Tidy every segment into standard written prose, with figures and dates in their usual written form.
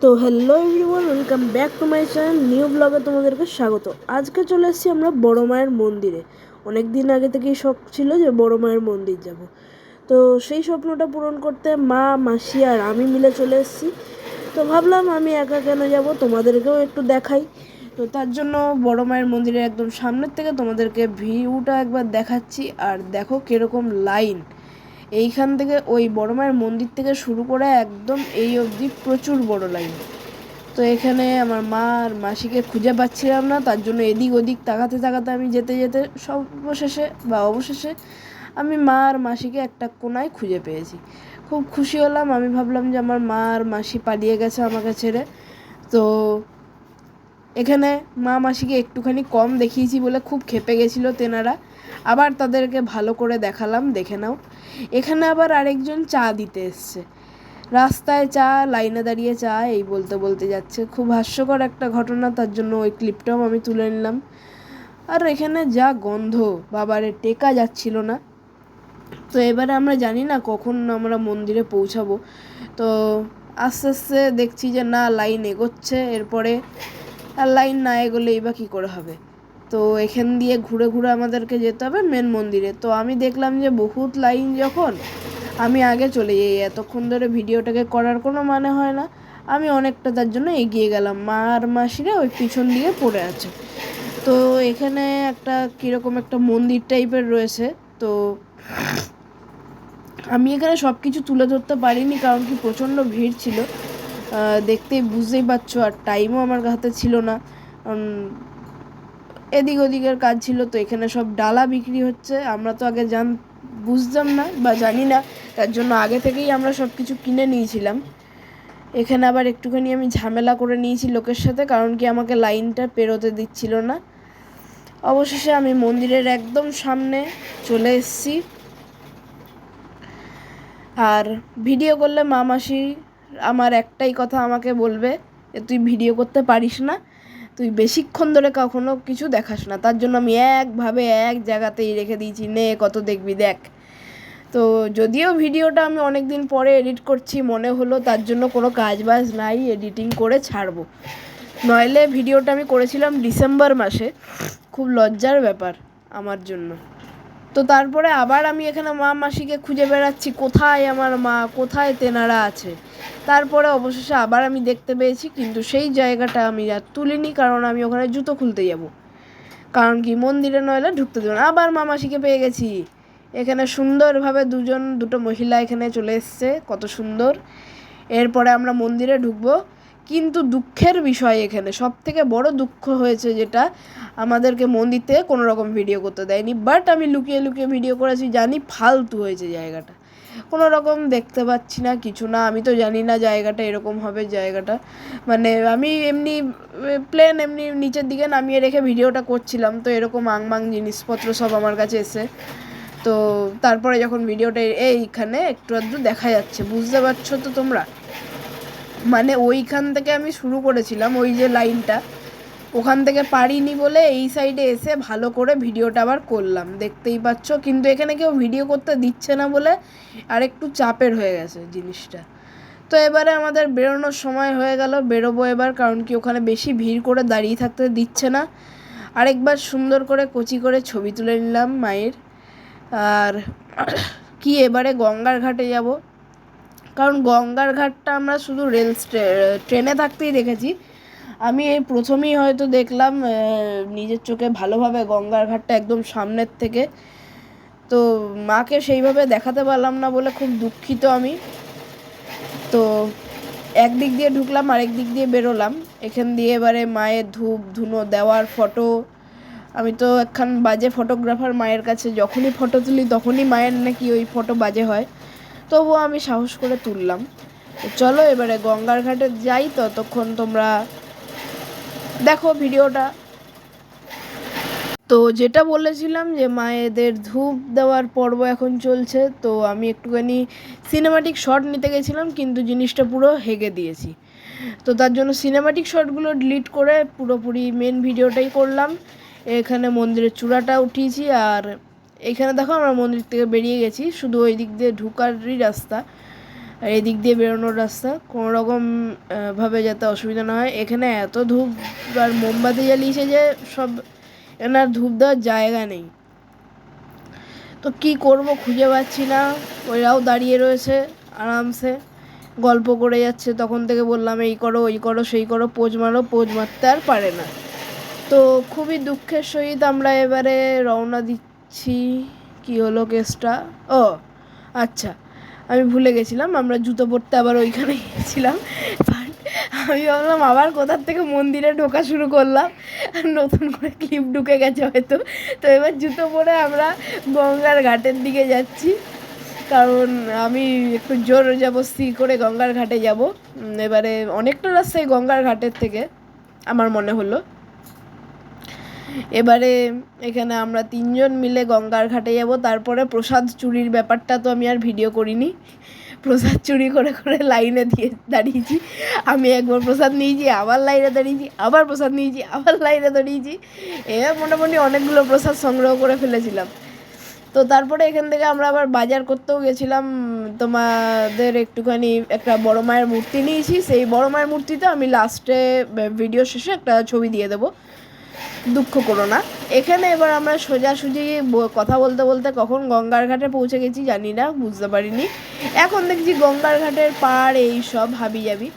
তো hello everyone, welcome back to my channel new ব্লগে তোমাদেরকে স্বাগত। আজকে চলে এসেছি আমরা বড় মায়ের মন্দিরে। অনেক দিন আগে থেকেই শখ ছিল যে বড় মায়ের মন্দির যাব। তো সেই স্বপ্নটা পূরণ করতে মা, মাসি আর আমি মিলে চলে এসেছি। তো ভাবলাম আমি একা কেন যাব, তোমাদেরকেও একটু দেখাই। তো তার জন্য বড় মায়ের মন্দিরের একদম সামনের থেকে তোমাদেরকে ভিউটা একবার দেখাচ্ছি। আর দেখো কীরকম লাইন, এইখান থেকে ওই বড় মায়ের মন্দির থেকে শুরু করে একদম এই অবধি প্রচুর বড় লাইন। তো এখানে আমার মা আর মাসিকে খুঁজে পাচ্ছিলাম না, তার জন্য এদিক ওদিক তাকাতে তাকাতে আমি যেতে যেতে অবশেষে আমি মা আর মাসিকে একটা কোনায় খুঁজে পেয়েছি। খুব খুশি হলাম। আমি ভাবলাম যে আমার মা আর মাসি পালিয়ে গেছে আমাকে ছেড়ে। তো এখানে মা মাসিকে একটুখানি কম দেখিয়েছি বলে খুব ক্ষেপে গেছিলো তেনারা। আবার তাদেরকে ভালো করে দেখালাম, দেখে নাও। এখানে আবার আরেকজন চা দিতে এসছে, রাস্তায় চা, লাইনে দাঁড়িয়ে চা, এই বলতে বলতে যাচ্ছে। খুব হাস্যকর একটা ঘটনা, তার জন্য ওই ক্লিপটাও আমি তুলে নিলাম। আর এখানে যা গন্ধ, বাবারে টেকা যাচ্ছিল না। তো এবারে আমরা জানি না কখন আমরা মন্দিরে পৌঁছাবো। তো আস্তে আস্তে দেখছি যে না, লাইন এগোচ্ছে। এরপরে আর লাইন না এগোলেই বা কী করে হবে। তো এখান দিয়ে ঘুরে ঘুরে আমাদেরকে যেতে হবে মেন মন্দিরে। তো আমি দেখলাম যে বহুত লাইন, যখন আমি আগে চলে যাই, এতক্ষণ ধরে ভিডিওটাকে করার কোনো মানে হয় না। আমি অনেকটা তার জন্য এগিয়ে গেলাম, মা আর মাসিরা ওই পিছন দিকে পড়ে আছে। তো এখানে একটা কীরকম একটা মন্দির টাইপের রয়েছে। তো আমি এখানে সব কিছু তুলে ধরতে পারিনি, কারণ কি প্রচণ্ড ভিড় ছিল, দেখতেই বুঝতেই পারছো। আর টাইমও আমার হাতে ছিল না, এদিক ওদিকের কাজ ছিল। তো এখানে সব ডালা বিক্রি হচ্ছে। আমরা তো আগে বুঝতাম না বা জানি না, তার জন্য আগে থেকেই আমরা সব কিছু কিনে নিয়েছিলাম। এখানে আবার একটুখানি আমি ঝামেলা করে নিয়েছি লোকের সাথে, কারণ কি আমাকে লাইনটা পেরোতে দিচ্ছিল না। অবশেষে আমি মন্দিরের একদম সামনে চলে এসেছি। আর ভিডিও করলে মা মাসি আমার একটাই কথা আমাকে বলবে যে তুই ভিডিও করতে পারিস না, তুই বেশিক্ষণ ধরে কখনো কিছু দেখাস না। তার জন্য আমি একভাবে এক জায়গাতেই রেখে দিয়েছি, নে কত দেখবি দেখ। তো যদিও ভিডিওটা আমি অনেক দিন পরে এডিট করছি, মনে হলো তার জন্য কোনো কাজ বাজ নাই, এডিটিং করে ছাড়বো। নইলে ভিডিওটা আমি করেছিলাম ডিসেম্বর মাসে, খুব লজ্জার ব্যাপার আমার জন্য। তো তারপরে আবার আমি এখানে মা মাসিকে খুঁজে বেড়াচ্ছি, কোথায় আমার মা, কোথায় তেনারা আছে। তারপরে অবশেষে আবার আমি দেখতে পেয়েছি, কিন্তু সেই জায়গাটা আমি আর তুলিনি, কারণ আমি ওখানে জুতো খুলতে যাব। কারণ কি মন্দিরে নইলে ঢুকতে দেবো না। আবার মা মাসিকে পেয়ে গেছি। এখানে সুন্দরভাবে দুটো মহিলা এখানে চলে এসছে, কত সুন্দর। এরপরে আমরা মন্দিরে ঢুকবো। কিন্তু দুঃখের বিষয়, এখানে সব থেকে বড় দুঃখ হয়েছে যেটা, আমাদেরকে মন্দির থেকে কোনো রকম ভিডিও করতে দেয়নি। বাট আমি লুকিয়ে লুকিয়ে ভিডিও করেছি, জানি ফালতু হয়েছে জায়গাটা, কোনো রকম দেখতে পাচ্ছি না কিছু না। আমি তো জানি না জায়গাটা এরকম হবে। জায়গাটা মানে আমি এমনি প্লেন এমনি নিচের দিকে নামিয়ে রেখে ভিডিওটা করছিলাম, তো এরকম আংমাং জিনিসপত্র সব আমার কাছে এসে। তো তারপরে যখন ভিডিওটা এইখানে একটু আধটু দেখা যাচ্ছে, বুঝতে পারছো তো তোমরা, মানে ওইখান থেকে আমি শুরু করেছিলাম, ওই যে লাইনটা, ওখান থেকে পারিনি বলে এই সাইডে এসে ভালো করে ভিডিওটা আবার করলাম, দেখতেই পাচ্ছ। কিন্তু এখানে কেউ ভিডিও করতে দিচ্ছে না বলে আর একটু চাপের হয়ে গেছে জিনিসটা। তো এবারে আমাদের বেরোনোর সময় হয়ে গেল, বেরোবো এবার, কারণ কি ওখানে বেশি ভিড় করে দাঁড়িয়ে থাকতে দিচ্ছে না। আরেকবার সুন্দর করে কচি করে ছবি তুলে নিলাম মায়ের। আর কি এবারে গঙ্গার ঘাটে যাব, কারণ গঙ্গার ঘাটটা আমরা শুধু ট্রেনে থাকতেই দেখেছি। আমি এই প্রথমেই হয়তো দেখলাম নিজের চোখে ভালোভাবে গঙ্গার ঘাটটা একদম সামনের থেকে। তো মাকে সেইভাবে দেখাতে পারলাম না বলে খুব দুঃখিত আমি। তো একদিক দিয়ে ঢুকলাম, আরেক দিক দিয়ে বেরোলাম। এখান দিয়ে এবারে মায়ের ধূপ ধুনো দেওয়ার ফটো, আমি তো একখান বাজে ফটোগ্রাফার মায়ের কাছে, যখনই ফটো তুলি তখনই মায়ের নাকি ওই ফটো বাজে হয়। তবুও আমি সাহস করে তুললাম। তো চলো এবারে গঙ্গার ঘাটে যাই, ততক্ষণ তোমরা দেখো ভিডিওটা। তো যেটা বলেছিলাম যে মায়েদের ধূপ দেওয়ার পর্ব এখন চলছে, তো আমি একটুখানি সিনেমাটিক শট নিতে গেছিলাম, কিন্তু জিনিসটা পুরো হেগে দিয়েছি। তো তার জন্য সিনেমাটিক শটগুলো ডিলিট করে পুরোপুরি মেন ভিডিওটাই করলাম। এখানে মন্দিরের চূড়াটা উঠিয়েছি, আর এখানে দেখো আমরা মন্দির থেকে বেরিয়ে গেছি, শুধু ওই দিক দিয়ে ঢুকারই রাস্তা। আর এদিক দিয়ে বেরোনোর রাস্তা, কোনো রকম ভাবে যাতে অসুবিধা না হয়। এখানে এত ধূপ আর মোমবাতি জ্বালিয়েছে যে সব, এনার ধূপ দেওয়ার জায়গা নেই। তো কি করব খুঁজে পাচ্ছি না। ওরাও দাঁড়িয়ে রয়েছে আরামসে, গল্প করে যাচ্ছে। তখন থেকে বললাম এই করো ওই করো সেই করো, পোজ মারো, পোজ মারতে আর পারে না। তো খুবই দুঃখের সহিত আমরা এবারে রওনা দিচ্ছি। কি হলো কেসটা? ও আচ্ছা, আমি ভুলে গেছিলাম, আমরা জুতো পরতে আবার ওইখানে গিয়েছিলাম। আমি ভাবলাম আবার কোথার থেকে মন্দিরে ঢোকা শুরু করলাম, আর নতুন করে ক্লিপ ঢুকে গেছে হয়তো। তো এবার জুতো পরে আমরা গঙ্গার ঘাটের দিকে যাচ্ছি, কারণ আমি একটু জোর জবরদস্তি করে গঙ্গার ঘাটে যাব। এবারে অনেকটা রাস্তায় গঙ্গার ঘাটের থেকে আমার মনে হলো। এবারে এখানে আমরা 3জন মিলে গঙ্গার ঘাটে যাব। তারপরে প্রসাদ চুরির ব্যাপারটা তো আমি আর ভিডিও করিনি। প্রসাদ চুরি করে করে লাইনে দিয়ে দাঁড়িয়েছি। আমি একবার প্রসাদ নিয়েছি, আবার লাইনে দাঁড়িয়েছি, আবার প্রসাদ নিয়েছি, আবার লাইনে দাঁড়িয়েছি। মোটামুটি অনেকগুলো প্রসাদ সংগ্রহ করে ফেলেছিলাম। তো তারপরে এখান থেকে আমরা আবার বাজার করতেও গেছিলাম। তোমাদের একটুখানি একটা বড় মায়ের মূর্তি নিয়েছি, সেই বড় মায়ের মূর্তিতে আমি লাস্টে ভিডিও শেষে একটা ছবি দিয়ে দেবো, দুঃখ করো না। এখানে এবার আমরা সোজাসুজি কথা বলতে বলতে কখন গঙ্গার ঘাটে পৌঁছে গেছি জানি না, বুঝতে পারিনি। এখন দেখছি গঙ্গার ঘাটের পাড় এই সব হাবি যাবি।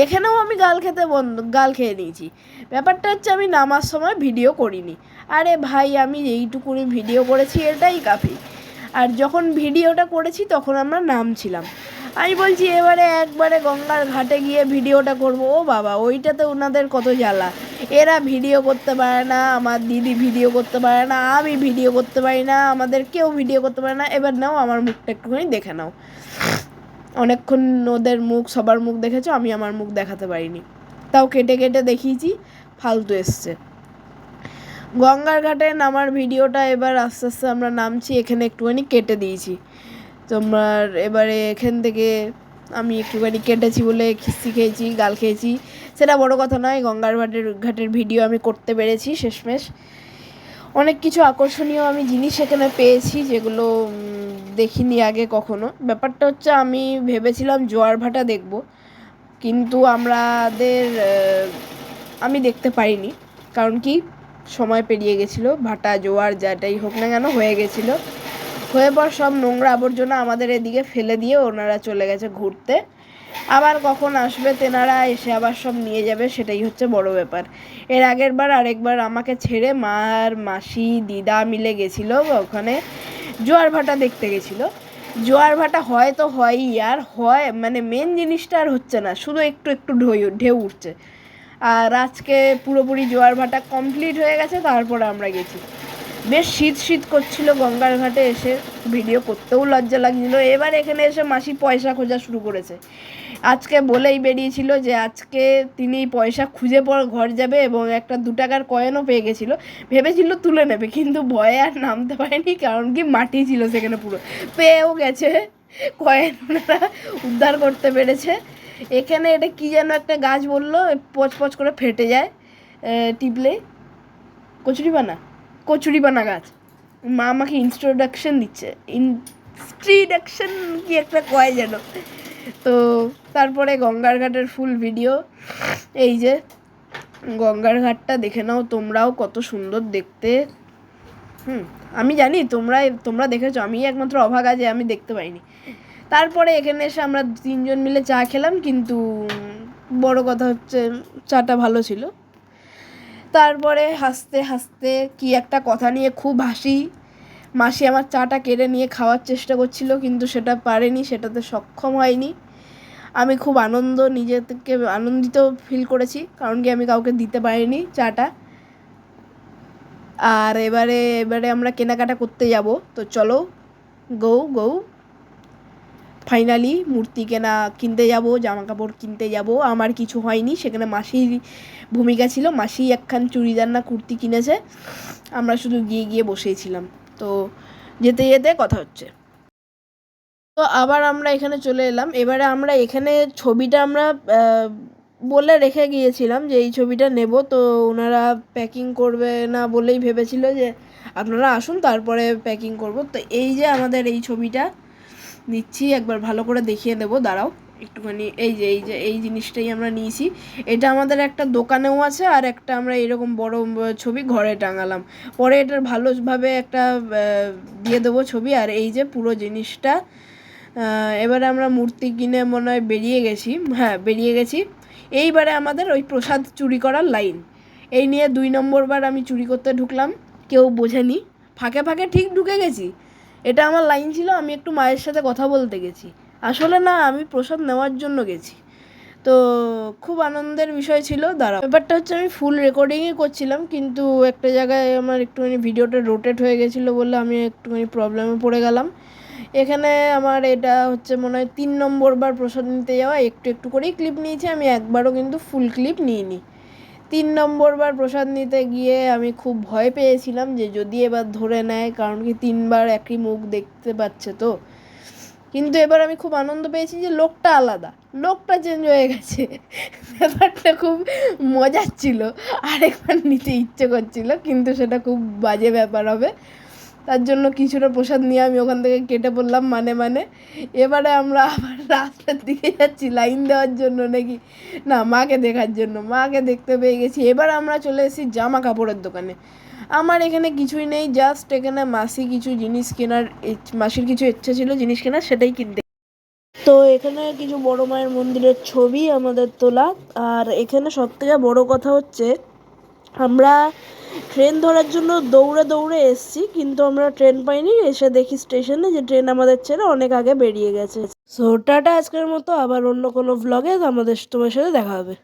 এখানেও আমি গাল খেয়ে নিয়েছি। ব্যাপারটা হচ্ছে আমি নামার সময় ভিডিও করিনি। আরে ভাই, আমি এইটুকুনি ভিডিও করেছি, এটাই কাফি। আর যখন ভিডিওটা করেছি তখন আমরা নামছিলাম। আমি বলছি এবারে একবারে গঙ্গার ঘাটে গিয়ে ভিডিওটা করব। ও বাবা, ওইটাতে ওনাদের কত জ্বালা। এরা ভিডিও করতে পারে না, আমার দিদি ভিডিও করতে পারে না, আমি ভিডিও করতে পারি না, আমাদের কেউ ভিডিও করতে পারে না। এবার নাও আমার মুখটা একটুখানি দেখে নাও। অনেকক্ষণ ওদের মুখ, সবার মুখ দেখেছো, আমি আমার মুখ দেখাতে পারিনি, তাও কেটে কেটে দেখিয়েছি, ফালতু এসছে। গঙ্গার ঘাটে নামার ভিডিওটা এবার আস্তে আস্তে আমরা নামছি, এখানে একটুখানি কেটে দিয়েছি। তোমার এবারে এখান থেকে আমি একটুখানি কেটেছি বলে খিস্তি খেয়েছি, গাল খেয়েছি, সেটা বড় কথা নয়। গঙ্গার ঘাটের ভিডিও আমি করতে পেরেছি শেষমেশ। অনেক কিছু আকর্ষণীয় আমি জিনিস এখানে পেয়েছি, যেগুলো দেখিনি আগে কখনো। ব্যাপারটা হচ্ছে আমি ভেবেছিলাম জোয়ার ভাটা দেখব, কিন্তু আমি দেখতে পারিনি। কারণ কি, সময় পেরিয়ে গেছিলো, ভাটা জোয়ার যাটাই হোক না কেন হয়ে গেছিলো। হয়ে পর সব নোংরা আবর্জনা আমাদের এদিকে ফেলে দিয়ে ওনারা চলে গেছে ঘুরতে। আবার কখন আসবে তেনারা, এসে আবার সব নিয়ে যাবে, সেটাই হচ্ছে বড় ব্যাপার। এর আগের বার আরেকবার আমাকে ছেড়ে মা আর মাসি দিদা মিলে গেছিলো ওখানে, জোয়ার ভাটা দেখতে গেছিলো। জোয়ার ভাটা হয় তো হয়ই, আর হয় মানে মেন জিনিসটা আর হচ্ছে না, শুধু একটু একটু ঢেউ উঠছে। আর আজকে পুরোপুরি জোয়ার ভাটা কমপ্লিট হয়ে গেছে, তারপরে আমরা গেছি। বেশ শীত শীত করছিল গঙ্গার ঘাটে এসে, ভিডিও করতেও লজ্জা লাগছিলো। এবার এখানে এসে মাসি পয়সা খোঁজা শুরু করেছে। আজকে বলেই বেরিয়েছিল যে আজকে তিনি পয়সা খুঁজে পর ঘর যাবে, এবং একটা 2 টাকার কয়েনও পেয়ে গেছিলো। ভেবেছিল তুলে নেবে, কিন্তু ভয়ে আর নামতে পারেনি, কারণ কি মাটি ছিল সেখানে পুরো। পেয়েও গেছে কয়েন, ওনারা উদ্ধার করতে পেরেছে। এখানে এটা কি যেন একটা গাছ বললো, পচ করে ফেটে যায় টিপলে, কচুরিপানা গাছ। মা আমাকে ইন্ট্রোডাকশন দিচ্ছে, ইন্ট্রোডাকশন কি একটা কয় যেন। তো তারপরে গঙ্গার ঘাটের ফুল ভিডিও, এই যে গঙ্গার ঘাটটা দেখে নাও তোমরাও, কত সুন্দর দেখতে। আমি জানি তোমরা দেখেছো, আমি একমাত্র অভাগা যে আমি দেখতে পাইনি। তারপরে এখানে এসে আমরা 3জন মিলে চা খেলাম, কিন্তু বড় কথা হচ্ছে চাটা ভালো ছিল। তারপরে হাসতে হাসতে কি একটা কথা নিয়ে খুব হাসি। মাসি আমার চাটা কেড়ে নিয়ে খাওয়ার চেষ্টা করছিল, কিন্তু সেটা পারেনি, সেটাতে সক্ষম হয়নি। আমি খুব নিজে থেকে আনন্দিত ফিল করেছি, কারণ কি আমি কাউকে দিতে পারিনি চাটা। আর এবারে আমরা কেনাকাটা করতে যাব। তো চলো গৌ ফাইনালি মূর্তি কিনতে যাব, জামা কাপড় কিনতে যাব। আমার কিছু হয়নি, সেখানে মাসির ভূমিকা ছিল। মাসি একখান চুড়িদার না কুর্তি কিনেছে, আমরা শুধু গিয়ে বসেছিলাম। তো যেতে যেতে কথা হচ্ছে। তো আবার আমরা এখানে চলে এলাম। এবারে আমরা এখানে ছবিটা আমরা বলে রেখে গিয়েছিলাম যে এই ছবিটা নেব। তো ওনারা প্যাকিং করবে না বলেই ভেবেছিল যে আপনারা আসুন তারপরে প্যাকিং করব। তো এই যে আমাদের এই ছবিটা, নিচ্ছি, একবার ভালো করে দেখিয়ে দেবো, দাঁড়াও একটুখানি। এই জিনিসটাই আমরা নিয়েছি। এটা আমাদের একটা দোকানেও আছে, আর একটা আমরা এরকম বড় ছবি ঘরে টাঙালাম। পরে এটার ভালোভাবে একটা দিয়ে দেবো ছবি। আর এই যে পুরো জিনিসটা, এবারে আমরা মূর্তি কিনে মনে হয় বেরিয়ে গেছি। হ্যাঁ, বেরিয়ে গেছি। এইবারে আমাদের ওই প্রসাদ চুরি করার লাইন। এই নিয়ে 2 নম্বর বার আমি চুরি করতে ঢুকলাম, কেউ বোঝেনি, ফাঁকে ফাঁকে ঠিক ঢুকে গেছি। এটা আমার লাইন ছিল, আমি একটু মায়ের সাথে কথা বলতে গেছি, আসলে না, আমি প্রসাদ নেওয়ার জন্য গেছি। তো খুব আনন্দের বিষয় ছিল। দাঁড়াও, ব্যাপারটা হচ্ছে আমি ফুল রেকর্ডিংই করছিলাম, কিন্তু একটা জায়গায় আমার একটুখানি ভিডিওটা রোটেট হয়ে গেছিলো বলে আমি একটুখানি প্রবলেমে পড়ে গেলাম। এখানে আমার এটা হচ্ছে মনে হয় 3 নম্বর বার প্রসাদ নিতে যাওয়া। একটু একটু করেই ক্লিপ নিয়েছি আমি, একবারও কিন্তু ফুল ক্লিপ নিইনি। 3 নম্বর বার প্রসাদ নিতে গিয়ে আমি খুব ভয় পেয়েছিলাম যে যদি এবার ধরে নেয়, কারণ কি 3বার একই মুখ দেখতে পাচ্ছে তো। কিন্তু এবার আমি খুব আনন্দ পেয়েছি যে লোকটা আলাদা, লোকটা চেঞ্জ হয়ে গেছে। ব্যাপারটা খুব মজার ছিল, আরেকবার নিতে ইচ্ছে করছিল, কিন্তু সেটা খুব বাজে ব্যাপার হবে। তার জন্য কিছুটা প্রসাদ নিয়ে আমি ওখান থেকে কেটে পড়লাম মানে। এবারে আমরা আবার রাস্তার দিকে যাচ্ছি লাইন দেওয়ার জন্য, নাকি না, মাকে দেখার জন্য। মাকে দেখতে পেয়ে গেছি। এবার আমরা চলে এসেছি জামা কাপড়ের দোকানে। আমার এখানে কিছুই নেই, জাস্ট এখানে মাসির কিছু ইচ্ছে ছিল জিনিস কেনার, সেটাই কিনতে। তো এখানে কিছু বড় মায়ের মন্দিরের ছবি আমাদের তোলা। আর এখানে সবথেকে বড় কথা হচ্ছে, আমরা ট্রেন ধরার জন্য দৌড়ে দৌড়ে এসেছি, কিন্তু আমরা ট্রেন পাইনি। এসে দেখি স্টেশনে যে ট্রেন আমাদের ছেড়ে অনেক আগে বেরিয়ে গেছে। সো টাটা আজকের মতো, আবার অন্য কোনো ভ্লগে তোমার সাথে দেখা হবে।